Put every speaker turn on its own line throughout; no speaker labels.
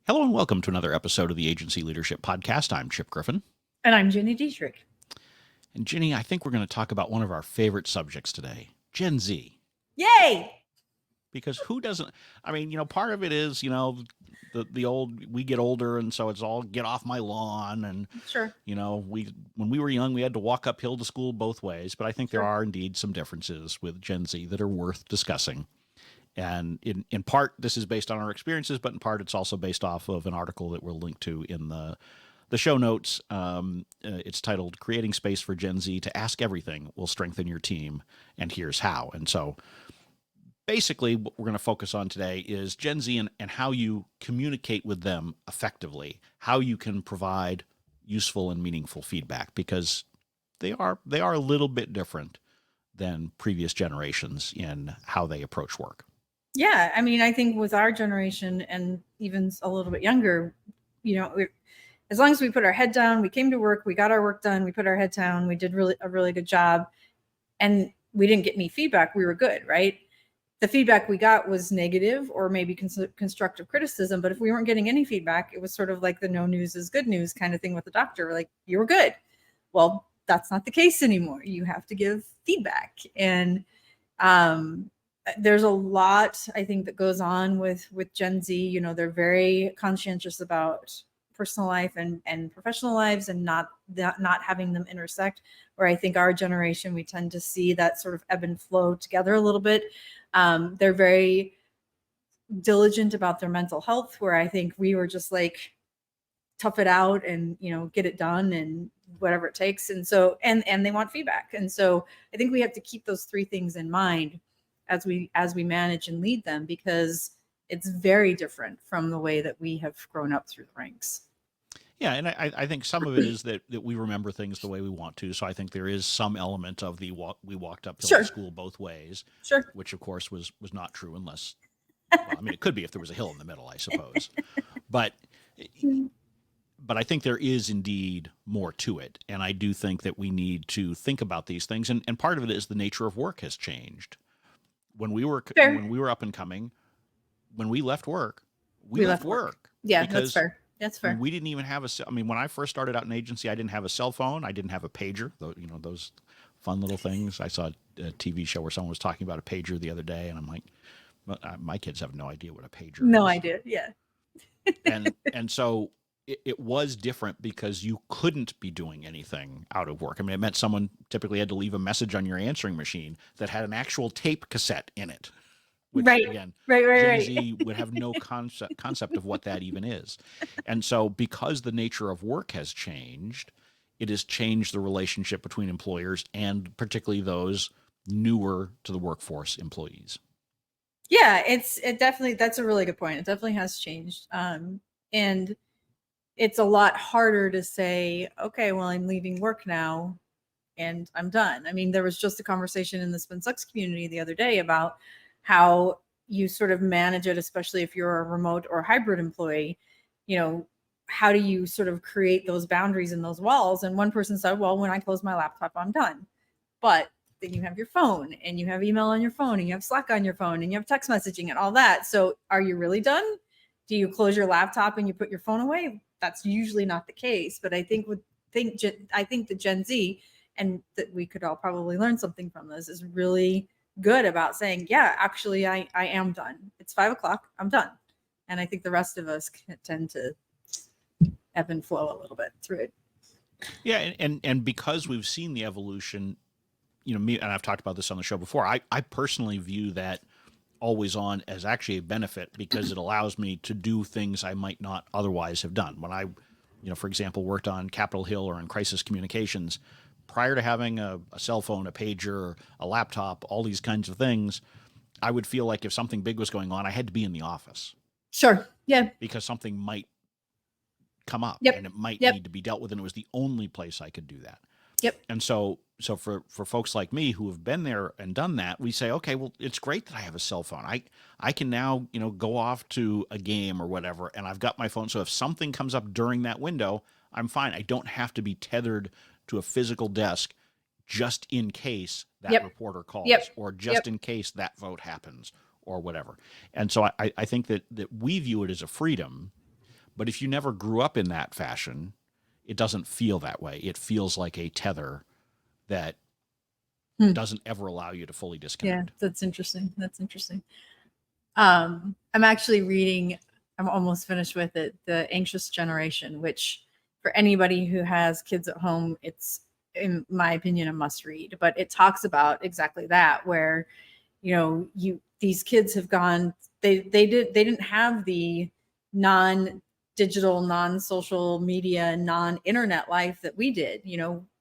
Hello and welcome to another episode of the Agency Leadership Podcast. I'm Chip Griffin.
And I'm Gini Dietrich.
And Ginny, I think we're going to talk about one of our favorite subjects today, Gen Z.
Yay!
Because who doesn't, part of it is, the old, we get older and so it's all get off my lawn. And,
Sure.
when we were young, we had to walk uphill to school both ways. But I think there
Sure.
are indeed some differences with Gen Z that are worth discussing. And in part, this is based on our experiences, but in part, it's also based off of an article that we'll link to in the show notes. It's titled "Creating Space for Gen Z to Ask Everything Will Strengthen Your Team, and Here's How." And so, basically, what we're going to focus on today is Gen Z and how you communicate with them effectively, how you can provide useful and meaningful feedback, because they are a little bit different than previous generations in how they approach work.
Yeah. I mean, I think with our generation and even a little bit younger, as long as we put our head down, we came to work, we got our work done, we put our head down, we did a really good job, and we didn't get any feedback, we were good, right? The feedback we got was negative or maybe constructive criticism. But if we weren't getting any feedback, it was sort of like the no news is good news kind of thing with the doctor. We're like, you were good. Well, that's not the case anymore. You have to give feedback. And there's a lot, I think, that goes on with Gen Z. They're very conscientious about personal life and professional lives and not having them intersect, where I think our generation, we tend to see that sort of ebb and flow together a little bit. They're very diligent about their mental health, where I think we were just like, tough it out and get it done and whatever it takes. And so and they want feedback. And so I think we have to keep those three things in mind as we manage and lead them, because it's very different from the way that we have grown up through the ranks.
Yeah, and I think some of it is that we remember things the way we want to. So I think there is some element of we walked uphill to
Sure.
school both ways,
Sure.
which of course was not true unless, well, it could be if there was a hill in the middle, I suppose. But but I think there is indeed more to it, and I do think that we need to think about these things. And part of it is the nature of work has changed.
Fair.
When we were up and coming, when we left work, we
We
left
left work.
work
Yeah, that's
because
fair. That's fair.
we didn't even have when I first started out in agency, I didn't have a cell phone. I didn't have a pager. Those fun little things. I saw a TV show where someone was talking about a pager the other day, and I'm like, well, my kids have no idea what a pager
No
is.
idea. Yeah.
And so it was different because you couldn't be doing anything out of work. I mean, it meant someone typically had to leave a message on your answering machine that had an actual tape cassette in it, which
Right.
again, Gen
Right.
Z would have no concept of what that even is. And so because the nature of work has changed, it has changed the relationship between employers and particularly those newer to the workforce employees.
Yeah, it definitely, that's a really good point. It definitely has changed. And it's a lot harder to say, okay, well, I'm leaving work now and I'm done. I mean, there was just a conversation in the Spin Sucks community the other day about how you sort of manage it, especially if you're a remote or hybrid employee. How do you sort of create those boundaries and those walls? And one person said, well, when I close my laptop, I'm done. But then you have your phone and you have email on your phone and you have Slack on your phone and you have text messaging and all that. So are you really done? Do you close your laptop and you put your phone away? That's usually not the case. But I think the Gen Z, and that we could all probably learn something from this, is really good about saying, yeah, actually, I am done. It's 5 o'clock. I'm done. And I think the rest of us tend to ebb and flow a little bit through it.
Yeah, and because we've seen the evolution, me, and I've talked about this on the show before, I personally view that always on as actually a benefit because it allows me to do things I might not otherwise have done. When I, for example, worked on Capitol Hill or in crisis communications, prior to having a cell phone, a pager, a laptop, all these kinds of things, I would feel like if something big was going on, I had to be in the office.
Sure. Yeah.
Because something might come up
Yep.
and it might
Yep.
need to be dealt with, and it was the only place I could do that.
Yep.
And so for folks like me who have been there and done that, we say, okay, well, it's great that I have a cell phone. I can now, go off to a game or whatever, and I've got my phone. So if something comes up during that window, I'm fine. I don't have to be tethered to a physical desk just in case that
Yep.
reporter calls
Yep.
or just in case that vote happens or whatever. And so I think that we view it as a freedom, But if you never grew up in that fashion, it doesn't feel that way. It feels like a tether that doesn't ever allow you to fully disconnect.
Yeah, that's interesting. That's interesting. I'm actually reading, I'm almost finished with it, The Anxious Generation, which for anybody who has kids at home, it's, in my opinion, a must read. But it talks about exactly that, where, these kids have gone, they didn't have the non-digital, non-social media, non-internet life that we did.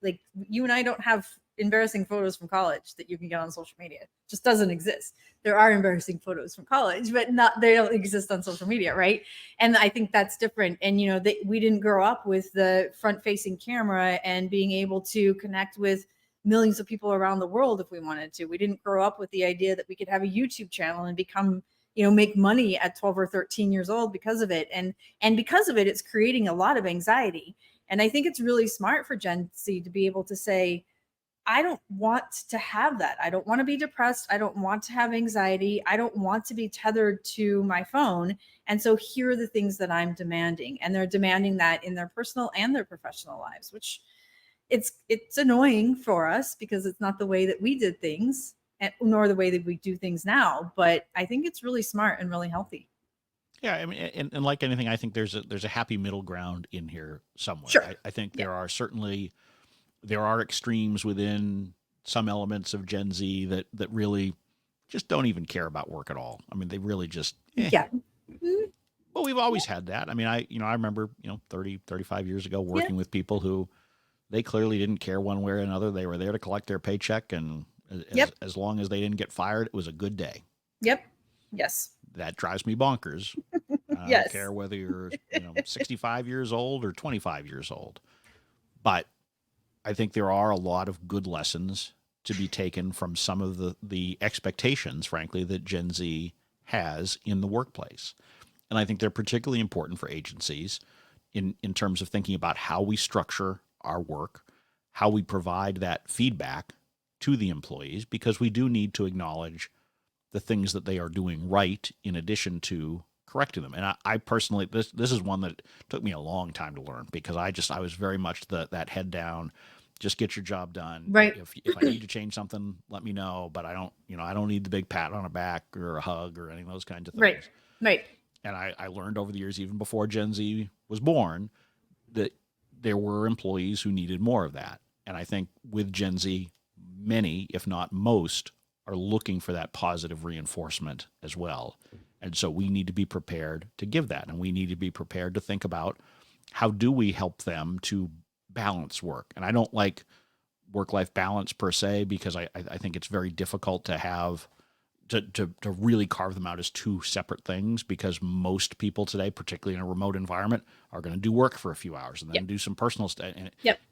Like you and I don't have embarrassing photos from college that you can get on social media. It just doesn't exist. There are embarrassing photos from college, but they don't exist on social media, right? And I think that's different. And we didn't grow up with the front-facing camera and being able to connect with millions of people around the world if we wanted to. We didn't grow up with the idea that we could have a YouTube channel and become, make money at 12 or 13 years old because of it. And because of it, it's creating a lot of anxiety. And I think it's really smart for Gen Z to be able to say, I don't want to have that. I don't want to be depressed. I don't want to have anxiety. I don't want to be tethered to my phone. And so here are the things that I'm demanding. And they're demanding that in their personal and their professional lives, which it's annoying for us because it's not the way that we did things, nor the way that we do things now. But I think it's really smart and really healthy.
Yeah, I mean, and like anything, I think there's a happy middle ground in here somewhere.
Sure.
I think there are extremes within some elements of Gen Z that really just don't even care about work at all. I mean, they really just
Yeah.
Well, we've always had that. I mean, I remember 30, 35 years ago working with people who they clearly didn't care one way or another. They were there to collect their paycheck, and as long as they didn't get fired, it was a good day.
Yep. Yes.
That drives me bonkers. I
Yes.
don't care whether you're 65 years old or 25 years old. But I think there are a lot of good lessons to be taken from some of the expectations, frankly, that Gen Z has in the workplace. And I think they're particularly important for agencies in terms of thinking about how we structure our work, how we provide that feedback to the employees, because we do need to acknowledge the things that they are doing right in addition to correcting them. And I personally, this is one that took me a long time to learn, because I was very much that head down, just get your job done.
Right.
If I need to change something, let me know, but I don't need the big pat on the back or a hug or any of those kinds of things.
Right.
And I learned over the years, even before Gen Z was born, that there were employees who needed more of that. And I think with Gen Z, many, if not most, are looking for that positive reinforcement as well. And so we need to be prepared to give that. And we need to be prepared to think about how do we help them to balance work. And I don't like work-life balance per se, because I think it's very difficult to have to really carve them out as two separate things, because most people today, particularly in a remote environment, are going to do work for a few hours and then do some personal stuff.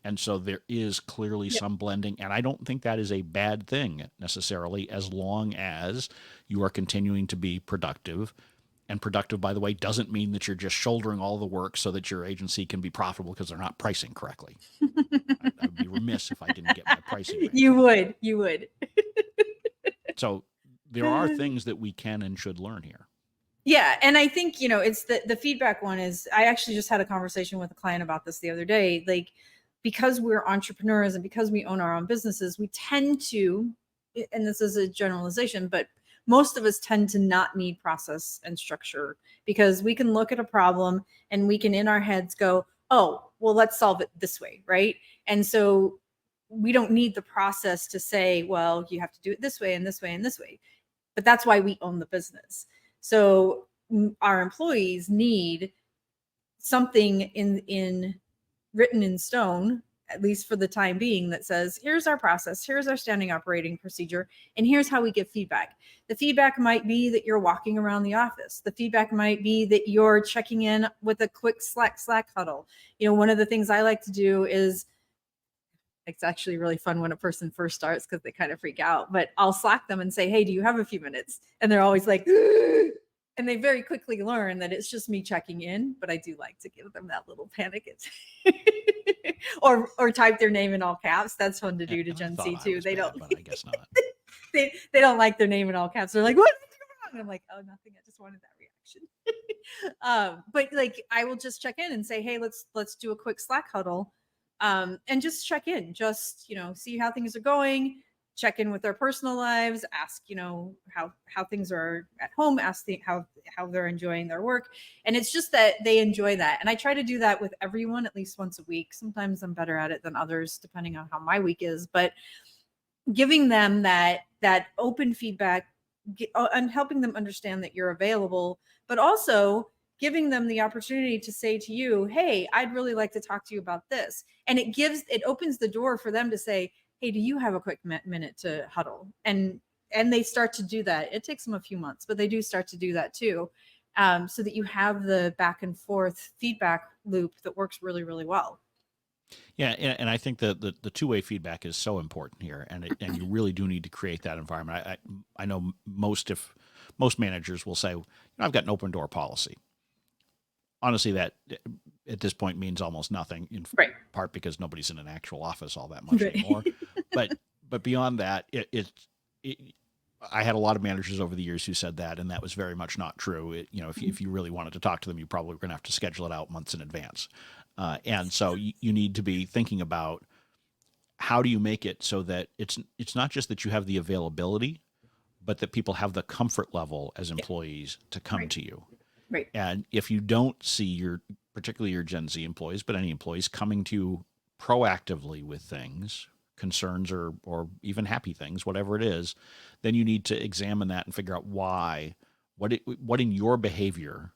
And so there is clearly some blending. And I don't think that is a bad thing necessarily, as long as you are continuing to be productive. And productive, by the way, doesn't mean that you're just shouldering all the work so that your agency can be profitable because they're not pricing correctly. I would be remiss if I didn't get my pricing right.
You would.
So there are things that we can and should learn here.
Yeah. And I think, it's the feedback one is, I actually just had a conversation with a client about this the other day. Like, because we're entrepreneurs and because we own our own businesses, we tend to, and this is a generalization, but most of us tend to not need process and structure, because we can look at a problem and we can in our heads go, oh, well, let's solve it this way. Right. And so we don't need the process to say, well, you have to do it this way and this way and this way. But that's why we own the business. So our employees need something in written in stone, at least for the time being, that says, here's our process, here's our standing operating procedure, and here's how we give feedback. The feedback might be that you're walking around the office. The feedback might be that you're checking in with a quick Slack huddle. One of the things I like to do is, it's actually really fun when a person first starts, because they kind of freak out, but I'll Slack them and say, hey, do you have a few minutes? And they're always like, and they very quickly learn that it's just me checking in, but I do like to give them that little panic. or type their name in all caps. That's fun to do to Gen Z too. They don't,
but I guess not.
they don't like their name in all caps. They're like, what? And I'm like, oh, nothing. I just wanted that But like I will just check in and say, hey, let's do a quick Slack huddle, and just check in, just see how things are going, check in with their personal lives, ask how things are at home, ask how they're enjoying their work, and it's just that they enjoy that. And I try to do that with everyone at least once a week. Sometimes I'm better at it than others, depending on how my week is, but giving them that open feedback, and helping them understand that you're available, but also giving them the opportunity to say to you, hey, I'd really like to talk to you about this. And it opens the door for them to say, hey, do you have a quick minute to huddle? And they start to do that. It takes them a few months, but they do start to do that too. So that you have the back and forth feedback loop that works really, really well.
Yeah, and I think that the two-way feedback is so important here, and you really do need to create that environment. I know most managers will say, I've got an open door policy. Honestly, that at this point means almost nothing, in
Right.
part because nobody's in an actual office all that much
Right.
anymore. But beyond that, I had a lot of managers over the years who said that, and that was very much not true. If you really wanted to talk to them, you probably were going to have to schedule it out months in advance. And so you need to be thinking about how do you make it so that it's not just that you have the availability, but that people have the comfort level as employees to come
Right.
to you.
Right.
And if you don't see particularly your Gen Z employees, but any employees coming to you proactively with things, concerns or even happy things, whatever it is, then you need to examine that and figure out what in your behavior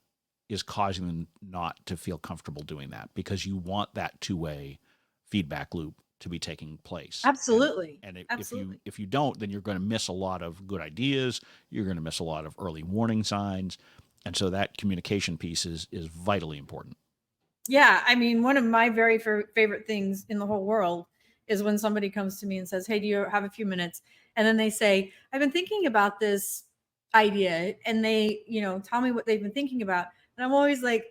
is causing them not to feel comfortable doing that, because you want that two-way feedback loop to be taking place.
Absolutely.
And
Absolutely.
if you don't, then you're going to miss a lot of good ideas. You're going to miss a lot of early warning signs. And so that communication piece is vitally important.
Yeah, I mean, one of my very favorite things in the whole world is when somebody comes to me and says, hey, do you have a few minutes? And then they say, I've been thinking about this idea, and they tell me what they've been thinking about, and I'm always like,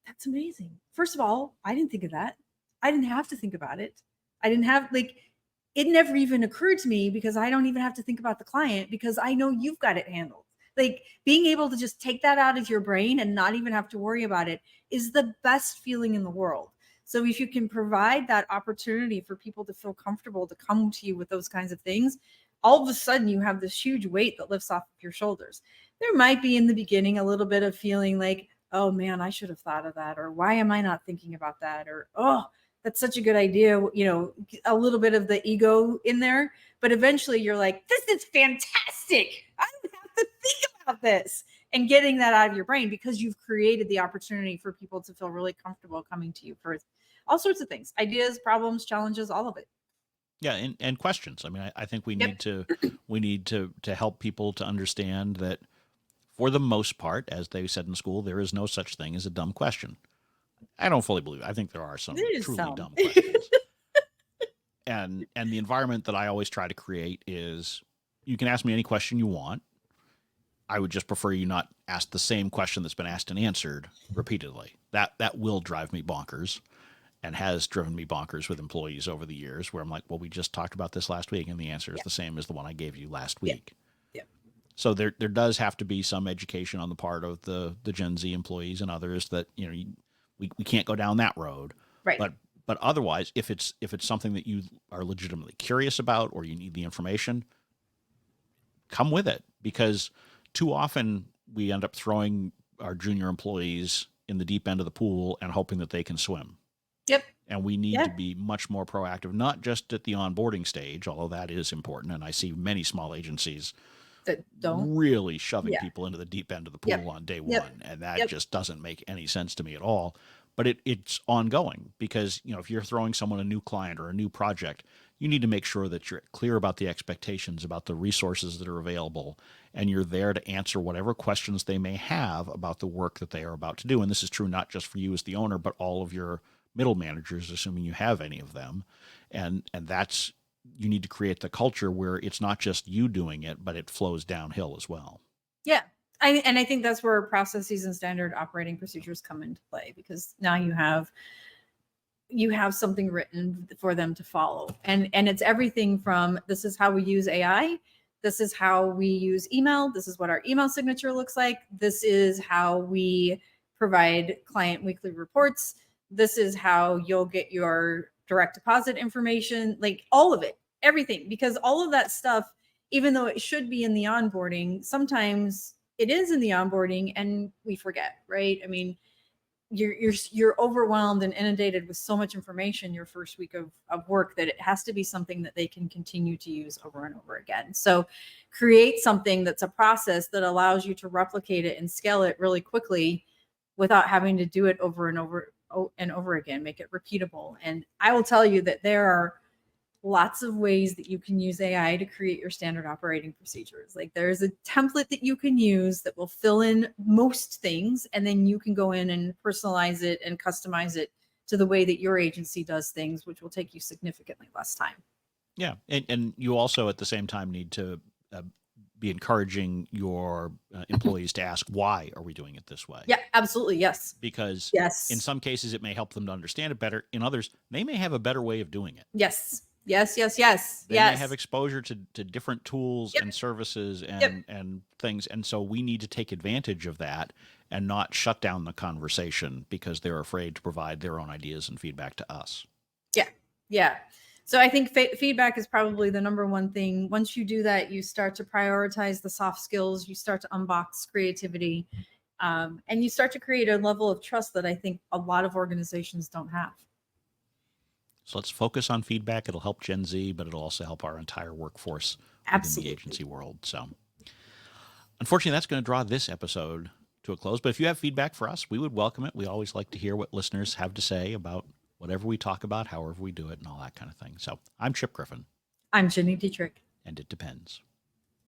that's amazing. First of all, I didn't think of that. I didn't have to think about it. I didn't have it never even occurred to me, because I don't even have to think about the client, because I know you've got it handled. Like, being able to just take that out of your brain and not even have to worry about it is the best feeling in the world. So if you can provide that opportunity for people to feel comfortable to come to you with those kinds of things, all of a sudden you have this huge weight that lifts off of your shoulders. There might be in the beginning a little bit of feeling like, oh man, I should have thought of that, or why am I not thinking about that, or oh, that's such a good idea, a little bit of the ego in there. But eventually you're like, this is fantastic. I don't have to think about this. And getting that out of your brain, because you've created the opportunity for people to feel really comfortable coming to you for all sorts of things, ideas, problems, challenges, all of it.
Yeah, and questions. I mean, I think we need to help people to understand that for the most part, as they said in school, there is no such thing as a dumb question. I don't fully believe it. I think there are some truly dumb questions. And the environment that I always try to create is, you can ask me any question you want. I would just prefer you not ask the same question that's been asked and answered repeatedly. That will drive me bonkers, and has driven me bonkers with employees over the years, where I'm like, well, we just talked about this last week, and the answer is the same as the one I gave you last week. So there does have to be some education on the part of the Gen Z employees and others that we can't go down that road.
Right.
But otherwise, if it's something that you are legitimately curious about, or you need the information, come with it, because too often we end up throwing our junior employees in the deep end of the pool and hoping that they can swim.
Yep.
And we need to be much more proactive, not just at the onboarding stage, although that is important. And I see many small agencies
that don't
really shoving people into the deep end of the pool on day one. And that just doesn't make any sense to me at all. But it's ongoing, because, if you're throwing someone a new client or a new project, you need to make sure that you're clear about the expectations, about the resources that are available, and you're there to answer whatever questions they may have about the work that they are about to do. And this is true not just for you as the owner, but all of your middle managers, assuming you have any of them. And that's, you need to create the culture where it's not just you doing it, but it flows downhill as well.
Yeah. I think that's where processes and standard operating procedures come into play, because now you have something written for them to follow. And it's everything from, this is how we use AI. This is how we use email. This is what our email signature looks like. This is how we provide client weekly reports. This is how you'll get your direct deposit information, like all of it, everything, because all of that stuff, even though it should be in the onboarding, sometimes it is in the onboarding and we forget, right? I mean, you're overwhelmed and inundated with so much information your first week of work that it has to be something that they can continue to use over and over again. So create something that's a process that allows you to replicate it and scale it really quickly without having to do it over and over again. Make it repeatable. And I will tell you that there are lots of ways that you can use AI to create your standard operating procedures. Like there's a template that you can use that will fill in most things, and then you can go in and personalize it and customize it to the way that your agency does things, which will take you significantly less time.
Yeah. And you also at the same time need to be encouraging your employees to ask, why are we doing it this way?
Yeah, absolutely. Yes.
Because
yes.
in some cases it may help them to understand it better. In others, they may have a better way of doing it.
Yes. Yes.
They may have exposure to different tools
Yep.
and services
Yep.
and things. And so we need to take advantage of that and not shut down the conversation because they're afraid to provide their own ideas and feedback to us.
Yeah. Yeah. So I think feedback is probably the number one thing. Once you do that, you start to prioritize the soft skills, you start to unbox creativity, and you start to create a level of trust that I think a lot of organizations don't have.
So let's focus on feedback. It'll help Gen Z, but it'll also help our entire workforce within the agency world. So unfortunately, that's going to draw this episode to a close. But if you have feedback for us, we would welcome it. We always like to hear what listeners have to say about whatever we talk about, however we do it, and all that kind of thing. So I'm Chip Griffin.
I'm Gini Dietrich.
And it depends.